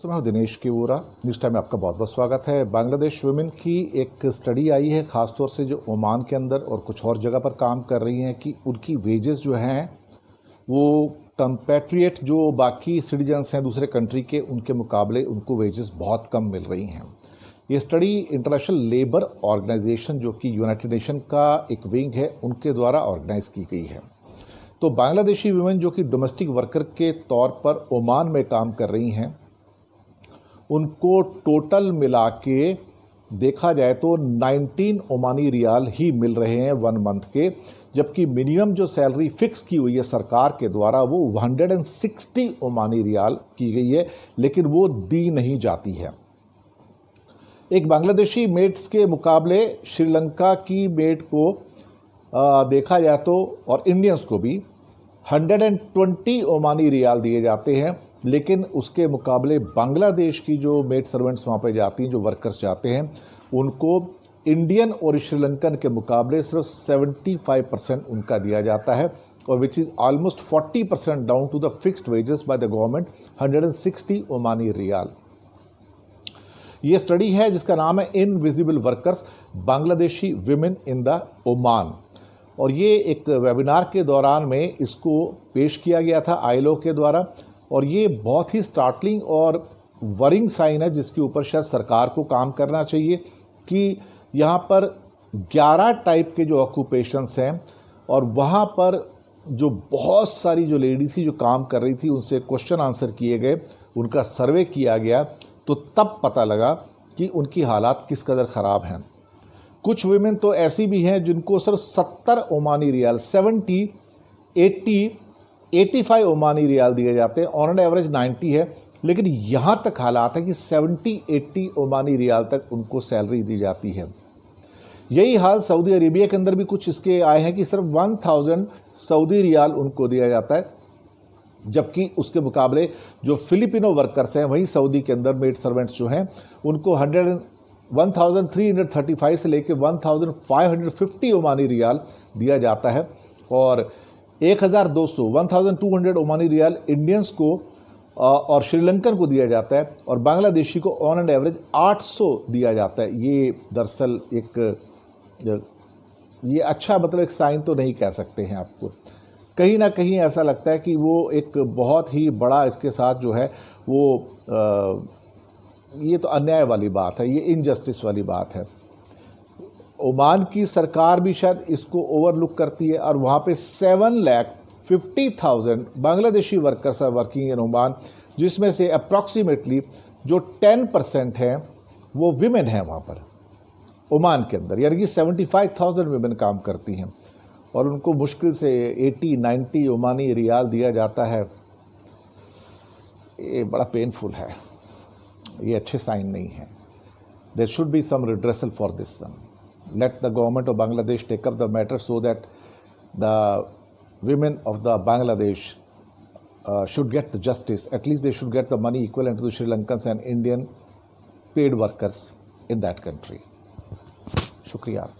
मैं हूं Dinesh केवूरा। News time में आपका बहुत बहुत स्वागत है। बांग्लादेश वुमेन की एक स्टडी आई है, ख़ासतौर से जो ओमान के अंदर और कुछ और जगह पर काम कर रही हैं, कि उनकी वेजेस जो हैं वो कंपैट्रिएट जो बाकी सिटीजन्स हैं दूसरे कंट्री के, उनके मुकाबले उनको वेजेस बहुत कम मिल रही हैं। ये स्टडी इंटरनेशनल लेबर ऑर्गेनाइजेशन, जो कि यूनाइटेड नेशन का एक विंग है, उनके द्वारा ऑर्गेनाइज की गई है। तो बांग्लादेशी वुमेन जो कि डोमेस्टिक वर्कर के तौर पर ओमान में काम कर रही हैं, उनको टोटल मिला के देखा जाए तो 19 ओमानी रियाल ही मिल रहे हैं 1 मंथ के, जबकि मिनिमम जो सैलरी फिक्स की हुई है सरकार के द्वारा वो 160 ओमानी रियाल की गई है, लेकिन वो दी नहीं जाती है। एक बांग्लादेशी मेड्स के मुकाबले श्रीलंका की मेड को देखा जाए तो, और इंडियंस को भी 120 ओमानी रियाल दिए जाते हैं, लेकिन उसके मुकाबले बांग्लादेश की जो मेड सर्वेंट्स वहाँ पे जाती हैं, जो वर्कर्स जाते हैं, उनको इंडियन और श्रीलंकन के मुकाबले सिर्फ 75% उनका दिया जाता है, और which is almost 40% down to the fixed wages by the government, 160 Omani rial. ये स्टडी है जिसका नाम है invisible workers Bangladeshi women in the Oman, और ये एक वेबिनार के दौरान में इसको पेश किया गया था आईएलओ के द्वारा। और ये बहुत ही स्टार्टलिंग और वरिंग साइन है, जिसके ऊपर शायद सरकार को काम करना चाहिए, कि यहाँ पर 11 टाइप के जो ऑक्यूपेशंस हैं, और वहाँ पर जो बहुत सारी जो लेडी थी जो काम कर रही थी, उनसे क्वेश्चन आंसर किए गए, उनका सर्वे किया गया, तो तब पता लगा कि उनकी हालात किस कदर ख़राब हैं। कुछ वुमेन तो ऐसी भी हैं जिनको सिर्फ 70 ओमानी रियाल, 70, 80, 85 ओमानी रियाल दिए जाते हैं, ऑन एंड एवरेज 90 है, लेकिन यहाँ तक हालात है कि 70-80 ओमानी रियाल तक उनको सैलरी दी जाती है। यही हाल सऊदी अरेबिया के अंदर भी कुछ इसके आए हैं कि सिर्फ 1000 सऊदी रियाल उनको दिया जाता है, जबकि उसके मुकाबले जो फिलिपिनो वर्कर्स हैं वहीं सऊदी के अंदर मेड सर्वेंट्स जो हैं, उनको 1335 से लेकर 1550 ओमानी रियाल दिया जाता है, और 1200 ओमानी रियाल इंडियंस को और श्रीलंकन को दिया जाता है, और बांग्लादेशी को ऑन एंड एवरेज 800 दिया जाता है। ये दरअसल ये अच्छा एक साइन तो नहीं कह सकते हैं आपको। कहीं ना कहीं ऐसा लगता है कि वो एक बहुत ही बड़ा इसके साथ जो है वो ये तो अन्याय वाली बात है, ये इनजस्टिस वाली बात है। ओमान की सरकार भी शायद इसको ओवरलुक करती है, और वहाँ पे 7,50,000 Bangladeshi workers are working in Oman, जिसमें से अप्रॉक्सीमेटली जो 10% हैं वो विमेन हैं वहाँ पर ओमान के अंदर, यानी कि 75,000 विमेन काम करती हैं, और उनको मुश्किल से 80-90 ओमानी रियाल दिया जाता है। ये बड़ा पेनफुल है, ये अच्छे साइन नहीं है। There should be some redressal for this one. Let the government of Bangladesh take up the matter so that the women of the Bangladesh should get the justice. At least they should get the money equivalent to the Sri Lankans and Indian paid workers in that country. Shukriya.